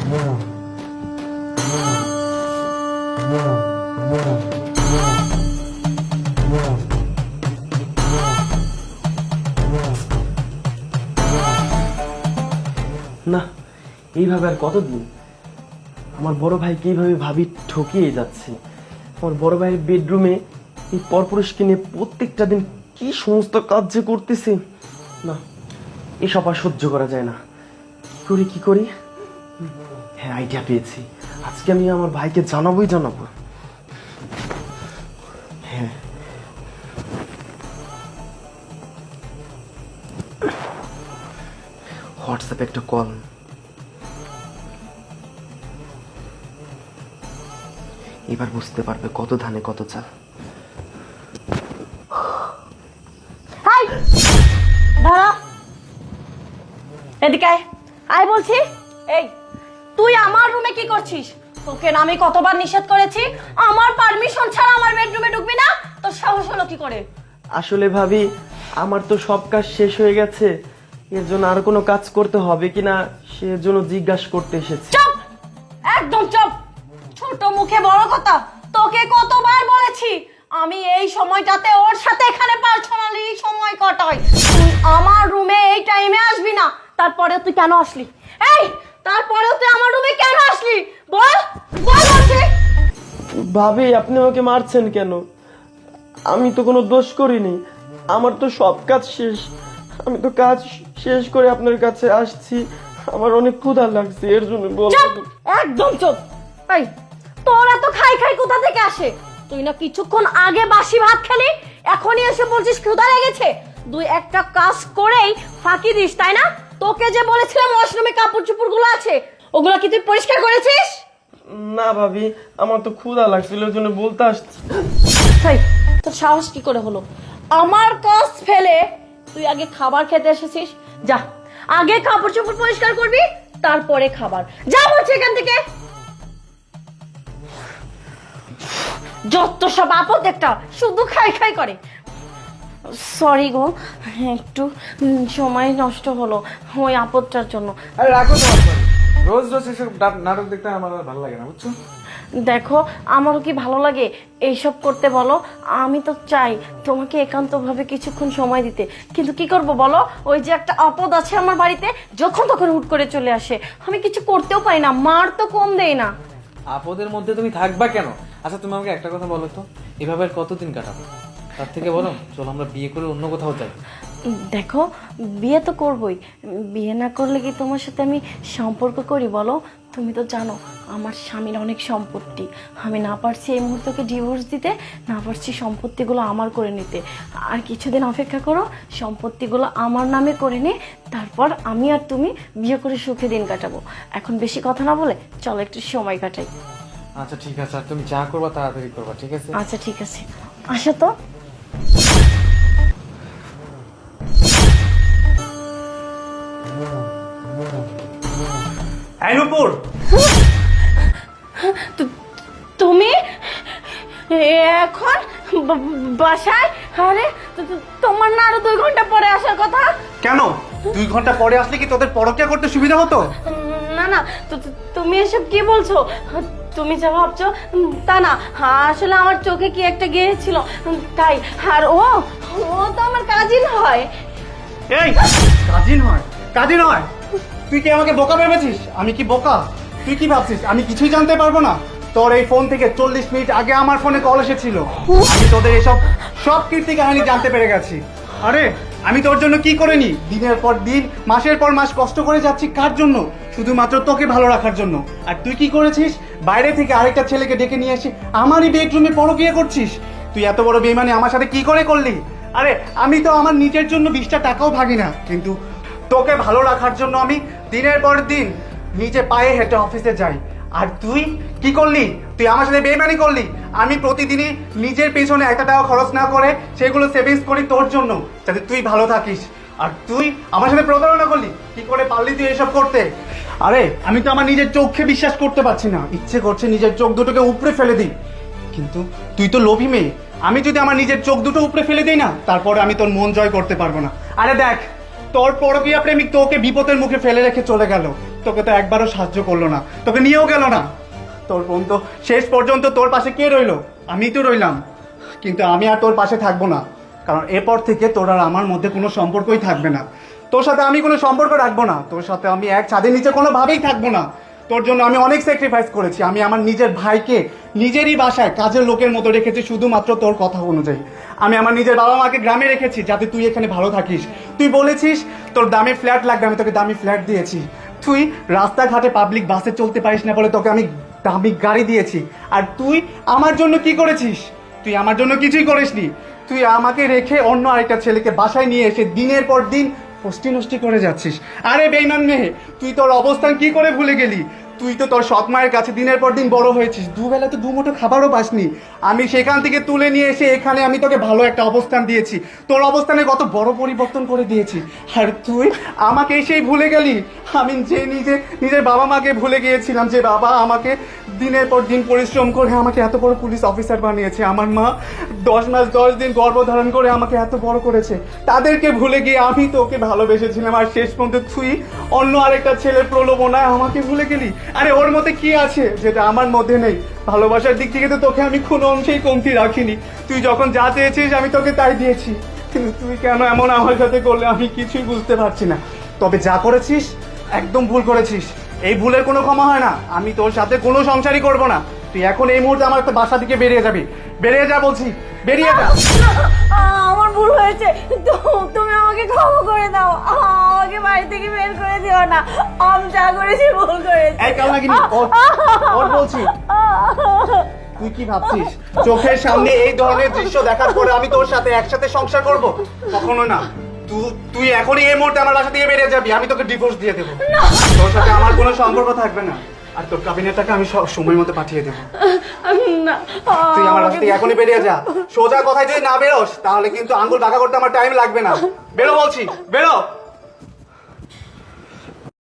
না, এইভাবে আর কতদিন? আমার বড় ভাই কিভাবে ভাবি ঠকিয়ে যাচ্ছে। আমার বড় ভাইয়ের বেডরুমে এই পরপুরুষকে নিয়ে প্রত্যেকটা দিন কি সমস্ত কাজ যে করতেছে। না, এসব আর সহ্য করা যায় না। কি করি? হ্যাঁ, আইডিয়া পেয়েছি। আজকে আমি আমার ভাইকে জানাবো। হ্যাঁ, হোয়াটসঅ্যাপে একটা কল। এবার বুঝতে পারবে কত ধানে কত চাল। দাঁড়া, এদিকে আয় বলছি। এই, তুই আমার রুমে কি করছিস? তোকে না আমি কতবার নিষেধ করেছি আমার পারমিশন ছাড়া আমার বেডরুমে ঢুকবি না? তোর সাহস হলো কি করে? আসলে ভাবি, আমার তো সব কাজ শেষ হয়ে গেছে। এর জন্য আর কোনো কাজ করতে হবে কিনা সেজন্য জিজ্ঞাসা করতে এসেছি। চুপ, একদম চুপ। ছোট মুখে বড় কথা। তোকে কতবার বলেছি আমি এই সময়টাতে ওর সাথে এখানে পার্সোনালি সময় কাটাই। তুই আমার রুমে এই টাইমে আসবি না। তারপরে তুই কেন আসলি? এই, তারপরেও তুই আমার রুমে কেন আসলি? বল বল বলছি। ভাবি, আপনি আমাকে মারছেন কেন? আমি তো কোনো দোষ করিনি। আমার তো সব কাজ শেষ। আমি তো কাজ শেষ করে আপনার কাছে আসছি। আমার অনেক ক্ষুধা লাগছে, এর জন্য চুপ, একদম চুপ। এই, তোরা তো খাই কোথা থেকে আসে? তুই না কিছুক্ষণ আগে বাসি ভাত খেলি, এখনই এসে বলছিস ক্ষুধা লেগেছে। দুই একটা কাজ করেই ফাঁকি দিস, তাই না? তোকে যে বলেছিলাম ওয়াশরুমে কাপড় চোপড় গুলো আছে, ওগুলো কি তুই পরিষ্কার করেছিস? না ভাবি, আমার তো ক্ষুধা লাগছিল, এর জন্য বলতে আসছি। তোর সাহস কি করে হলো আমার কাজ ফেলে তুই আগে খাবার খেতে এসেছিস? যা, আগে কাপড় চোপড় পরিষ্কার করবি, তারপরে খাবার। যা বলছি এখান থেকে। যত সব আপদ একটা, শুধু খাই করে। সরি গো, একটু সময় নষ্ট হলো ওই আপদটার জন্য। আরে রাখো তোমার পরে। রোজ রোজ এসব নাটক দেখতে আমার আর ভালো লাগে না, বুঝছো? দেখো, আমারও কি ভালো লাগে এইসব করতে বলো? আমি তো চাই তোমাকে একান্তভাবে কিছুক্ষণ সময় দিতে, কিন্তু কি করব বলো? ওই যে একটা আপদ আছে আমার বাড়িতে, যখন তখন হুট করে চলে আসে। আমি কিছু করতেও পারি না, মার তো কম দেই না। আপদের মধ্যে তুমি থাকবা কেন? আচ্ছা, তুমি আমাকে একটা কথা বলো তো, এভাবে আর কতদিন কাটাবো? তার থেকে বলো চলো আমরা বিয়ে করে অন্য কোথাও যাই। দেখো, বিয়ে তো করবই। বিয়ে না করলে কি তোমার সাথে আমি সম্পর্ক করি বলো? তুমি তো জানো আমার স্বামীর অনেক সম্পত্তি। আমি না পারছি এই মুহূর্তকে ডিভোর্স দিতে, না পারছি সম্পত্তিগুলো আমার করে নিতে। আর কিছুদিন অপেক্ষা করো, সম্পত্তিগুলো আমার নামে করে নে, তারপর আমি আর তুমি বিয়ে করে সুখে দিন কাটাবো। এখন বেশি কথা না বলে চলো একটু সময় কাটাই। আচ্ছা ঠিক আছে, আর তুমি যা করবা তাড়াতাড়ি করবা, ঠিক আছে? আচ্ছা ঠিক আছে, আসো তো। আইনুপুর, তুমি এখন বাসায়? আরে, তোমার না আরো 2 ঘন্টা পরে আসার কথা। কেন 2 ঘন্টা পরে আসলে কি তোদের পরকিয়া করতে সুবিধা হতো? না না, তুমি এসব কি বলছো? তুমি যা ভাবছো তা না। আসলে আমার চোখে কি একটা গিয়েছিল তাই। আর ও তো আমার কাজিন হয়। এই কাজিন হয়? কাজিন হয়? তুই কি আমাকে বোকা ভেবেছিস? আমি কি বোকা? তুই কি ভাবছিস আমি কিছুই জানতে পারবো না? তোর এই ফোন থেকে 40 মিনিট আগে আমার ফোনে কল এসেছিল। আমি তোদের এসব সব কীর্তি কাহিনী জানতে পেরে গেছি। আরে আমি তোর জন্য কি করিনি? দিনের পর দিন, মাসের পর মাস কষ্ট করে যাচ্ছি কার জন্য? শুধুমাত্র তোকে ভালো রাখার জন্য। আর তুই কি করেছিস? বাইরে থেকে আরেকটা ছেলেকে ডেকে নিয়ে এসে আমারই বেডরুমে পরকিয়া করছিস। তুই এত বড় বেইমানি আমার সাথে কি করে করলি? আরে আমি তো আমার নিজের জন্য 20টা টাকাও ভাগি না, কিন্তু তোকে ভালো রাখার জন্য আমি দিনের পর দিন নিজে পায়ে হেঁটে অফিসে যাই। আর তুই কি করলি? তুই আমার সাথে বেইমানি করলি। আমি প্রতিদিনই নিজের পেছনে 1 টাকা খরচ না করে সেগুলো সেভিংস করি তোর জন্য, যাতে তুই ভালো থাকিস। আর তুই আমার সাথে প্রতারণা করলি। কি করে পারলি তুই এসব করতে? আরে আমি তো আমার নিজের চোখে বিশ্বাস করতে পারছি না। ইচ্ছে করছে নিজের চোখ দুটোকে উপড়ে ফেলে দিই, কিন্তু তুই তো লোভী মেয়ে। আমি যদি আমার নিজের চোখ দুটো উপড়ে ফেলে দিই না, তারপরে আমি তোর মন জয় করতে পারবো না। আরে দেখ, তোর পরকীয়া প্রেমিক তোকে বিপদের মুখে ফেলে রেখে চলে গেল। তোকে তো একবারও সাহায্য করলো না, তোকে নিয়েও গেল না। তোর বোন তো শেষ পর্যন্ত তোর পাশে কে রইলো? আমি তো রইলাম। কিন্তু আমি আর তোর পাশে থাকবো না, কারণ এরপর থেকে তোর আর আমার মধ্যে কোনো সম্পর্কই থাকবে না। তোর সাথে আমি কোনো সম্পর্ক রাখবো না, তোর সাথে আমি এক ছাদের নিচে কোনোভাবেই থাকবো না। তোর জন্য আমি অনেক স্যাক্রিফাইস করেছি। আমি আমার নিজের ভাইকে নিজেরই বাসায় কাজের লোকের মতো রেখেছি শুধুমাত্র তোর কথা অনুযায়ী। আমি আমার নিজের বাবা মাকে গ্রামে রেখেছি যাতে তুই এখানে ভালো থাকিস। তুই বলেছিস তোর দামি ফ্ল্যাট লাগবে, আমি তোকে দামি ফ্ল্যাট দিয়েছি। তুই রাস্তাঘাটে পাবলিক বাসে চলতে পারিস না বলে তোকে আমি দামি গাড়ি দিয়েছি। আর তুই আমার জন্য কি করেছিস? তুই আমার জন্য কিছুই করিসনি। তুই আমাকে রেখে অন্য আরেকটা ছেলেকে বাসায় নিয়ে এসে দিনের পর দিন ফষ্টি নষ্টি করে যাচ্ছিস। আরে বেঈমান মেয়ে, তুই তোর অবস্থান কি করে ভুলে গেলি? তুই তো তোর সৎ মায়ের কাছে দিনের পর দিন বড় হয়েছিস, দুবেলা তো দুমুঠো খাবারও পাসনি। আমি সেখান থেকে তুলে নিয়ে এসে এখানে আমি তোকে ভালো একটা অবস্থান দিয়েছি, তোর অবস্থানে কত বড় পরিবর্তন করে দিয়েছি। আর তুই আমাকে এসেই ভুলে গেলি। আমি যে নিজের বাবা মাকে ভুলে গিয়েছিলাম, যে বাবা আমাকে দিনের পর দিন পরিশ্রম করে আমাকে এত বড় পুলিশ অফিসার বানিয়েছে, আমার মা 10 মাস 10 দিন গর্ভধারণ করে আমাকে এত বড় করেছে, তাদেরকে ভুলে গিয়ে আমি তোকে ভালোবেসেছিলাম। আর শেষ পর্যন্ত তুই অন্য আরেকটা ছেলের প্রলোভনায় আমাকে ভুলে গেলি। আরে ওর মধ্যে কি আছে যেটা আমার মধ্যে নেই? ভালোবাসার দিক থেকে তো তোকে আমি কোনো অংশেই কমতি রাখিনি। তুই যখন যা চেয়েছিস আমি তোকে তাই দিয়েছি, কিন্তু তুই কেন এমন আমার সাথে করলে আমি কিছুই বুঝতে পারছি না। তবে যা করেছিস একদম ভুল করেছিস, এই ভুলের কোনো ক্ষমা হয় না। আমি তোর সাথে কোনো সংসারই করব না। তুই এখন এই মুহূর্তে আমার একটা বাসা থেকে বেরিয়ে যাবি। বেরিয়ে যা বলছি, বেরিয়ে যা। আমার ভুল হয়েছে, তুমি আমাকে ক্ষমা করে দাও। আমাকে বাড়ি থেকে বের করে দিও না, আমি যা করেছি ভুল করেছি। এই কালনাগিনি, ওর বলছি। তুই কি ভাবছিস চোখের সামনে এই ধরনের দৃশ্য দেখার পরে আমি তোর সাথে একসাথে সংসার করব? কখনো না। তুই এখনই এই মুহূর্তে আমার বাসা থেকে বেরিয়ে যাবি, আমি তোকে ডিভোর্স দিয়ে দেবো। তোর সাথে আমার কোনো সম্পর্ক থাকবে না। আর তোর কাবিনের টাকা আমি সময় মতো পাঠিয়ে দেবো। না, তুই আমার বাসা থেকে এখনই বেরিয়ে যা। সোজা কথায় যদি না বেরোস তাহলে কিন্তু আঙ্গুল বাঁকা করতে আমার টাইম লাগবে না। বেরো বলছি, বেরো।